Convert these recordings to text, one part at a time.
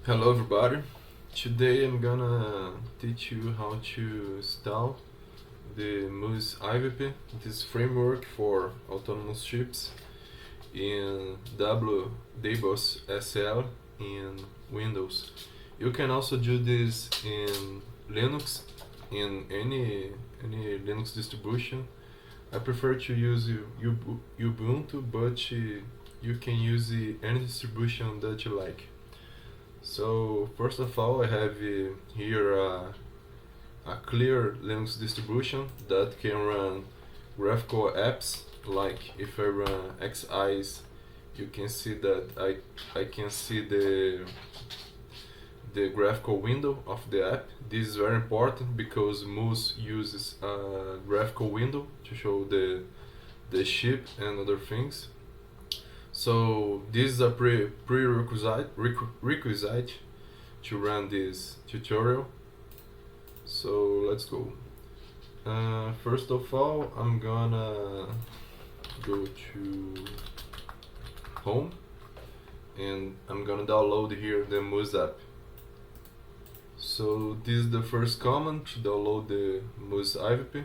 Hello everybody. Today I'm gonna teach you how to install the MOOS-IvP, this framework for autonomous chips in WSL in Windows. You can also do this in Linux, in any Linux distribution. I prefer to use Ubuntu, but you can use any distribution that you like. So first of all, I have here a clear Linux distribution that can run graphical apps. Like if I run Xeyes, you can see that I can see the graphical window of the app. This is very important because Moose uses a graphical window to show the ship and other things. So this is a prerequisite to run this tutorial. So let's go. First of all, I'm gonna go to home and I'm gonna download here the MOOS app. So this is the first command to download the MOOS-IvP.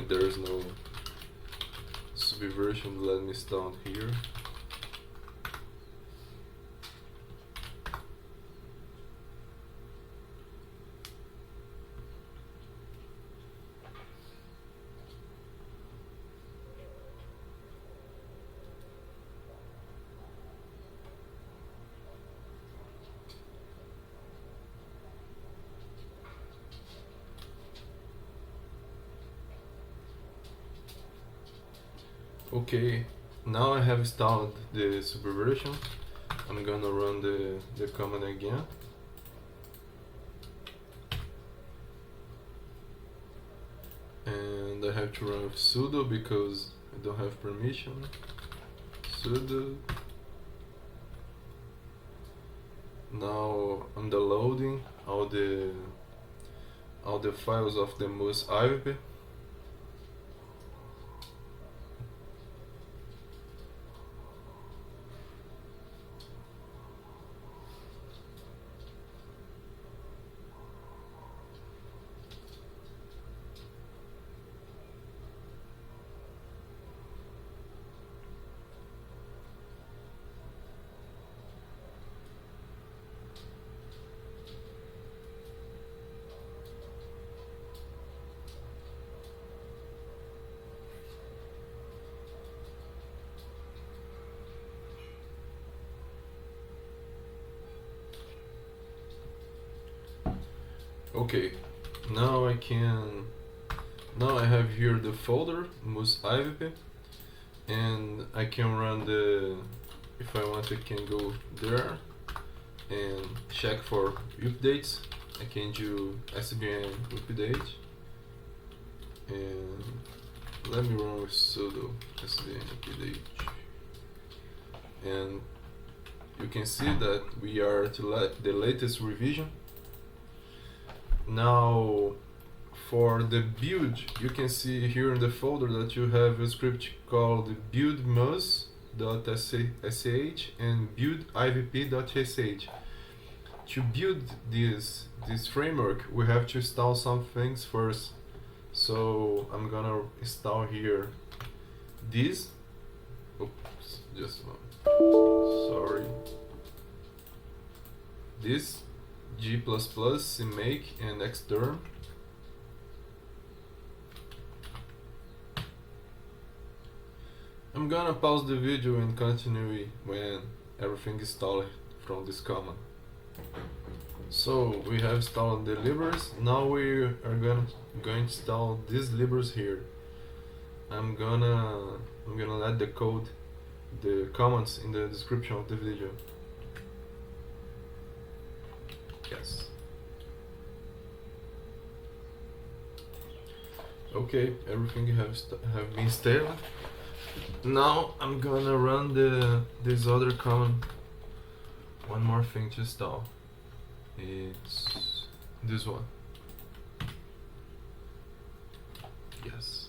There is no version, let me start here. Okay, now I have installed the superversion. I'm gonna run the command again. And I have to run with sudo because I don't have permission. Sudo. Now I'm downloading all the files of the MOOS-IvP. Okay, now I have here the folder MOOS-IvP, and I can run if I want I can go there and check for updates. I can do sbn update, and let me run with sudo sbn update, and you can see that we are at the latest revision. Now for the build, you can see here in the folder that you have a script called buildmus.sh and buildivp.sh. To build this framework, we have to install some things first. So I'm gonna install here this. Oops, just one. Sorry. This G++, CMake, and Xterm. I'm gonna pause the video and continue when everything is installed from this command. So we have installed the libraries. Now we are going to install these libraries here. I'm gonna let the comments in the description of the video. Yes. Okay, everything have been installed. Now I'm gonna run this other command. One more thing to install. It's this one. Yes.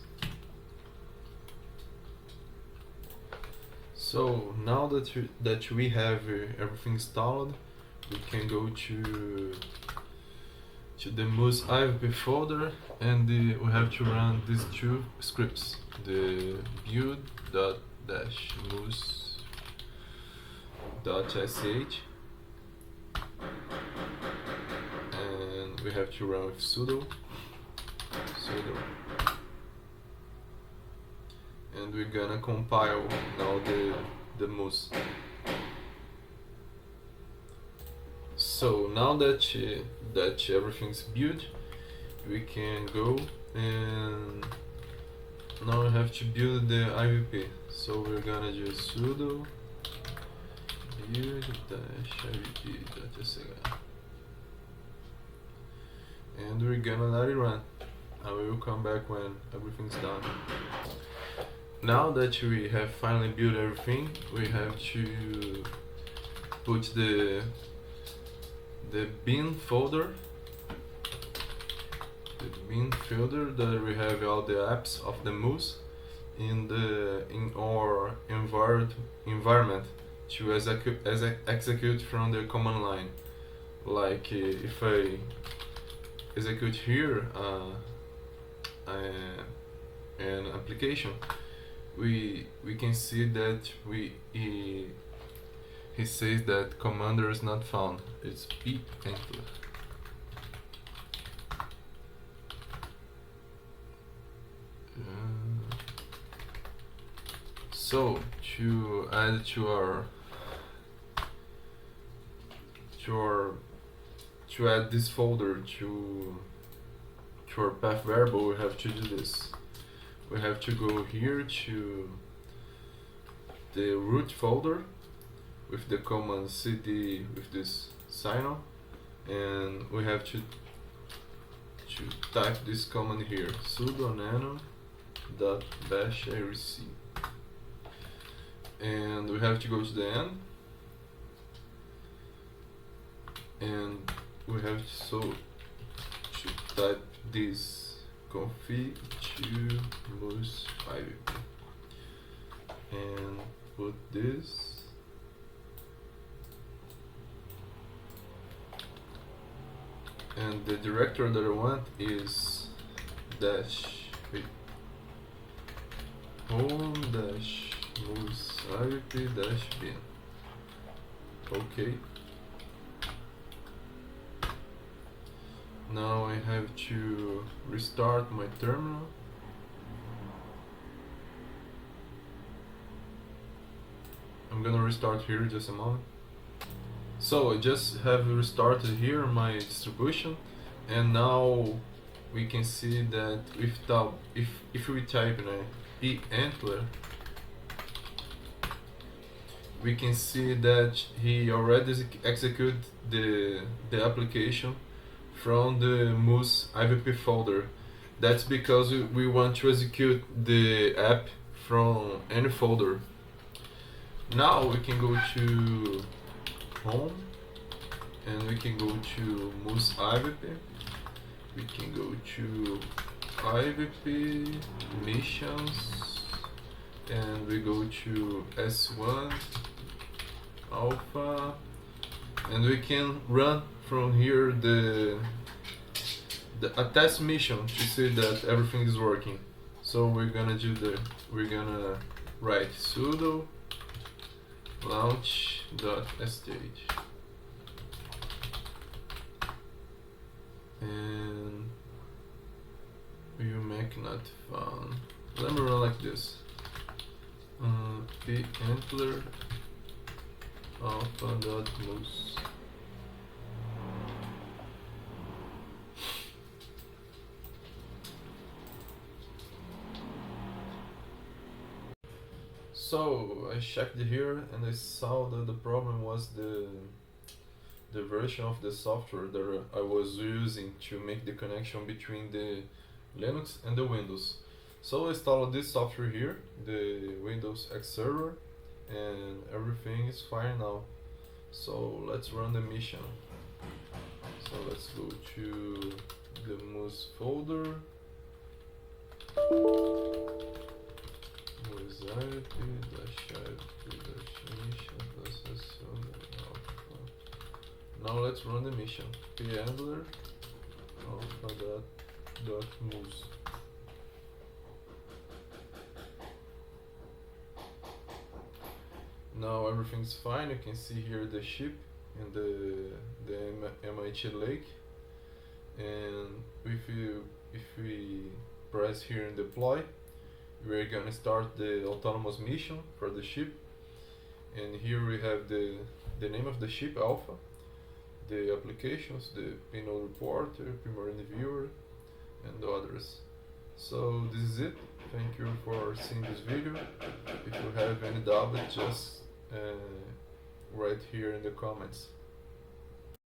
So now that we have everything installed, we can go to the MOOS-IvP folder, and we have to run these two scripts: the build.moos.sh, and we have to run with sudo, and we're gonna compile now the moos. So now that everything's built, we can go, and now we have to build the IVP. So we're gonna do sudo build-ivp.sh, and we're gonna let it run. I will come back when everything's done. Now that we have finally built everything, we have to put the bin folder, that we have all the apps of the Moos in our environment to execute from the command line. Like if I execute here an application, we can see that he says that commander is not found. It's pip enter. So to add to add this folder to our path variable, we have to do this. We have to go here to the root folder with the command cd with this sign on, and we have to type this command here: sudo nano.bash irc, and we have to go to the end, and we have to type this config to MOOS-IvP and put this, and the directory that I want is home-moos-ivp-bin. Okay. Now I have to restart my terminal. I'm gonna restart here just a moment. So I just have restarted here my distribution, and now we can see that if we type in a p-enter, we can see that he already executed the application from the MOOS-IvP folder. That's because we want to execute the app from any folder. Now we can go to home, and we can go to MOOS-IvP. We can go to IVP missions, and we go to S1 alpha, and we can run from here a test mission to see that everything is working. So we're gonna write sudo launch.sh, and you make not found. Let me run like this: p-enter alpha.moos. So I checked here, and I saw that the problem was the version of the software that I was using to make the connection between the Linux and the Windows. So I installed this software here, the Windows X server, and everything is fine now. So let's run the mission. So let's go to the Moos folder, MOOS-IvP-mission. Now let's run the mission. Handler alpha.moose. Now everything's fine. You can see here the ship and the MIT lake. And if we press here and deploy, we're gonna start the autonomous mission for the ship. And here we have the name of the ship, Alpha, the applications, the payload reporter, primary viewer, and others. So this is it. Thank you for seeing this video. If you have any doubt, just write here in the comments.